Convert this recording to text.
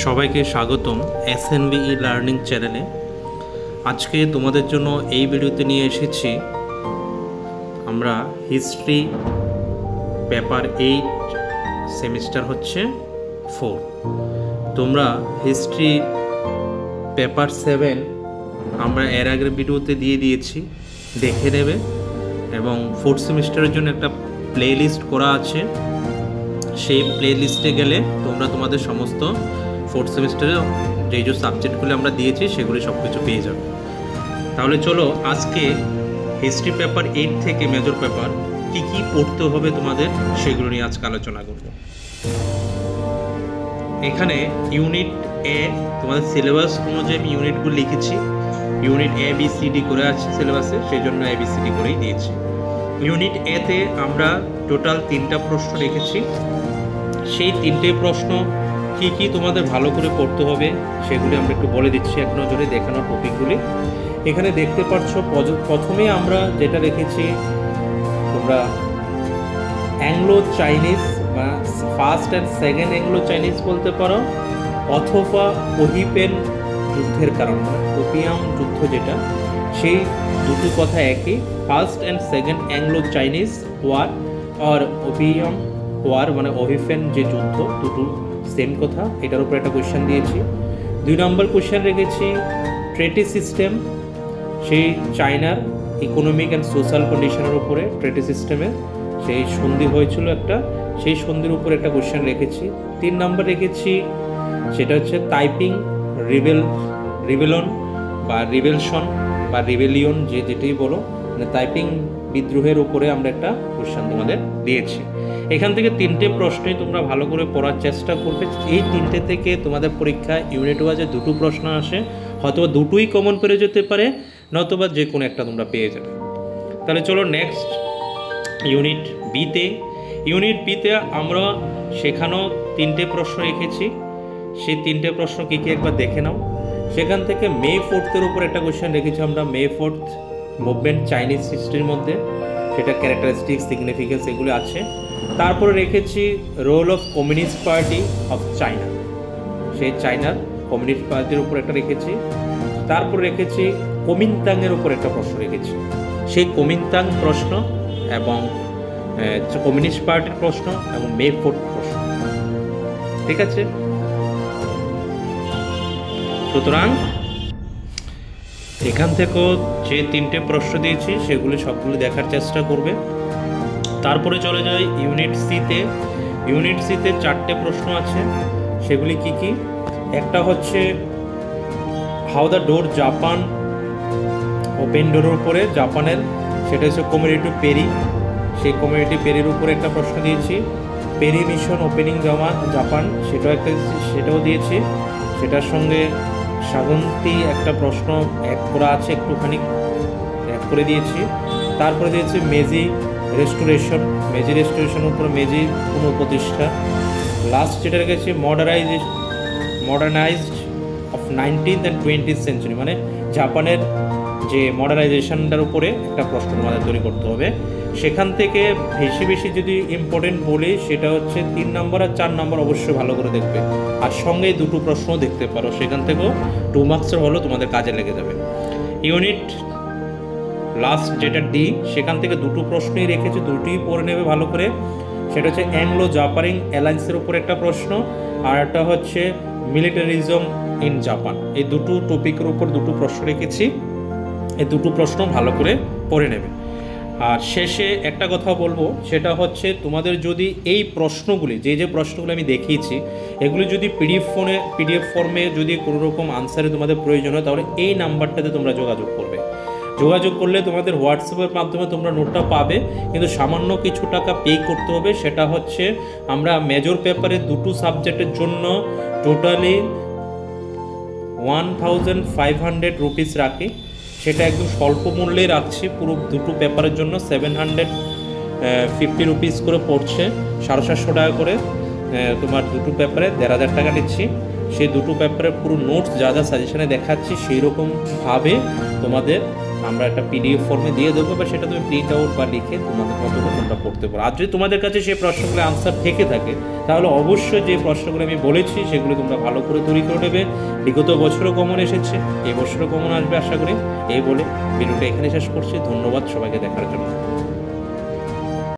সবাইকে স্বাগতম এসএনভিই লার্নিং চ্যানেলে। আজকে তোমাদের জন্য এই ভিডিওতে নিয়ে এসেছি আমরা হিস্ট্রি পেপার 8 সেমিস্টার হচ্ছে 4। তোমরা হিস্ট্রি পেপার 7 আমরা এর আগের ভিডিওতে দিয়ে দিয়েছি, দেখে নেবে। এবং 4th সেমিস্টারের জন্য একটা প্লে লিস্ট করা আছে, সেই প্লে লিস্টে গেলে তোমরা তোমাদের সমস্ত 4th সেমিস্টারে যে সাবজেক্টগুলো আমরা দিয়েছি সেগুলি সব কিছু পেয়ে যাবে। তাহলে চলো আজকে হিস্ট্রি পেপার 8 থেকে মেজর পেপার কি কি পড়তে হবে তোমাদের সেগুলো নিয়ে আজকে আলোচনা করব। এখানে ইউনিট এ তোমাদের সিলেবাস অনুযায়ী আমি ইউনিটগুলো লিখেছি। Unit A B C D করে আছে সিলেবাসে, সেই জন্য এ বি সি ডি করেই দিয়েছি। ইউনিট এতে আমরা টোটাল 3টা প্রশ্ন রেখেছি। সেই 3টে প্রশ্ন কি কি তোমাদের ভালো করে পড়তে হবে সেগুলি আমরা একটু বলে দিচ্ছি এক নজরে দেখানোর টপিকগুলি। এখানে দেখতে পাচ্ছ প্রথমে আমরা যেটা রেখেছি তোমরা অ্যাংলো চাইনিজ বা first and second Anglo Chinese বলতে পারো, অথবা ওহিপেন যুদ্ধের কারণ ওপিয়াম যুদ্ধ যেটা, সেই দুটো কথা একই। First and second Anglo Chinese war আর ওপিয়াম ওয়ার মানে ওহিপেন যে যুদ্ধ, দুটো সেম কথা। এটার উপর একটা কোয়েশ্চেন দিয়েছি। 2 নম্বর কোয়েশ্চেন রেখেছি ট্রেটি সিস্টেম, সেই চায়নার ইকোনমিক অ্যান্ড সোশ্যাল কন্ডিশনের উপরে ট্রেটি সিস্টেমে সেই সন্ধি হয়েছিল একটা, সেই সন্ধির উপরে একটা কোয়েশ্চেন রেখেছি। 3 নম্বর রেখেছি সেটা হচ্ছে টাইপিং রিবেলন বা রিবেলশন বা রিবেলিয়ন যেটাই বলো, মানে টাইপিং বিদ্রোহের উপরে আমরা একটা কোয়েশ্চেন তোমাদের দিয়েছি। এখান থেকে 3টে প্রশ্নই তোমরা ভালো করে পড়ার চেষ্টা করবে। এই 3টে থেকে তোমাদের পরীক্ষায় ইউনিট ওয়াইজে 2টো প্রশ্ন আসে, হয়তো দুটোই কমন পেয়ে যেতে পারে, নতুবা যে কোনো একটা তোমরা পেয়ে যাবে। তাহলে চলো নেক্সট ইউনিট বিতে। ইউনিট বিতে আমরা সেখানেও 3টে প্রশ্ন রেখেছি। সেই 3টে প্রশ্ন কী কী একবার দেখে নাও। সেখান থেকে মে 4th উপর একটা কোয়েশ্চেন রেখেছি আমরা, মে 4th মুভমেন্ট চাইনিজ হিস্ট্রির মধ্যে, সেটা ক্যারেক্টারিস্টিক সিগনিফিকেন্স এগুলো আছে। তারপরে রেখেছি role of communist party of China, সেই চায়নার কমিউনিস্ট পার্টির উপর একটা রেখেছি। তারপর রেখেছি কোমিনতাংয়ের উপর একটা প্রশ্ন রেখেছি, সেই কোমিনতাং প্রশ্ন এবং কমিউনিস্ট পার্টির প্রশ্ন এবং মে 4th প্রশ্ন। ঠিক আছে, সুতরাং এখান থেকেও যে 3টে প্রশ্ন দিয়েছি সেগুলি সবগুলি দেখার চেষ্টা করবে। তারপরে চলে যায় ইউনিট সিতে। ইউনিট সিতে 4টে প্রশ্ন আছে, সেগুলি কি কি? একটা হচ্ছে how the door Japan open ডোরের উপরে জাপানের, সেটা হচ্ছে কমিউনিটি পেরি, সেই কমিউনিটি পেরির উপরে একটা প্রশ্ন দিয়েছি। পেরি মিশন ওপেনিং জাপান সেটাও দিয়েছি। সেটার সঙ্গে শাগন্তি একটা প্রশ্ন অ্যাড করা আছে, একটুখানি অ্যাড করে দিয়েছি। তারপরে দিয়েছি মেজি রেস্টোরেশনের উপর মেজি পুনঃপ্রতিষ্ঠা। লাস্ট যেটা রেখেছি modernised of 19th and 20th century, মানে জাপানের যে মডার্নাইজেশনটার উপরে একটা প্রশ্ন আমাদের তৈরি করতে হবে। সেখান থেকে বেশি যদি ইম্পর্টেন্ট বলি সেটা হচ্ছে 3 নম্বর আর 4 নম্বর অবশ্যই ভালো করে দেখবে, আর সঙ্গে 2টো প্রশ্ন দেখতে পারো, সেখান থেকেও 2 মার্কসের হলেও তোমাদের কাজে লেগে যাবে। ইউনিট লাস্ট যেটা ডি, সেখান থেকে 2টো প্রশ্নই রেখেছি, 2টিই পড়ে নেবে ভালো করে। সেটা হচ্ছে অ্যাংলো জাপানিং অ্যালায়েন্সের উপর একটা প্রশ্ন, আর একটা হচ্ছে মিলিটারিজম ইন জাপান। এই 2টো টপিকের উপর 2টো প্রশ্ন রেখেছি, এই 2টো প্রশ্ন ভালো করে পড়ে নেবে। আর শেষে একটা কথা বলবো, সেটা হচ্ছে তোমাদের যদি এই প্রশ্নগুলি যে প্রশ্নগুলি আমি দেখিয়েছি এগুলি যদি পিডিএফ ফর্মে যদি কোনো রকম আনসারে তোমাদের প্রয়োজন হয়, তাহলে এই নাম্বারটাতে তোমরা যোগাযোগ করবে। যোগাযোগ করলে তোমাদের হোয়াটসঅ্যাপের মাধ্যমে তোমরা নোটটা পাবে, কিন্তু সামান্য কিছু টাকা পে করতে হবে। সেটা হচ্ছে আমরা মেজর পেপারে 2টো সাবজেক্টের জন্য টোটালি 1500 রুপিস রাখি, সেটা একদম স্বল্প মূল্যে রাখছি। পুরো 2টো পেপারের জন্য 750 রুপিস করে পড়ছে, 750 টাকা করে। তোমার 2টো পেপারে 1500 টাকা নিচ্ছি। সেই 2টো পেপারের পুরো নোটস যা সাজেশনে দেখাচ্ছি সেই রকমভাবে তোমাদের আমরা একটা পিডিএফ ফর্মে দিয়ে দেবো, বা সেটা তুমি প্রিন্ট আউট বা লিখে তোমাদের মতো করে তোমরা পড়তে পারো। আর যদি তোমাদের কাছে সেই প্রশ্নগুলো আনসার থেকে থাকে, তাহলে অবশ্যই যে প্রশ্নগুলো আমি বলেছি সেগুলো তোমরা ভালো করে তৈরি করে নেবে। বিগত বছরও কমন এসেছে, এই বছরও কমন আসবে আশা করি। এই বলে ভিডিওটা এখানে শেষ করছি। ধন্যবাদ সবাইকে দেখার জন্য।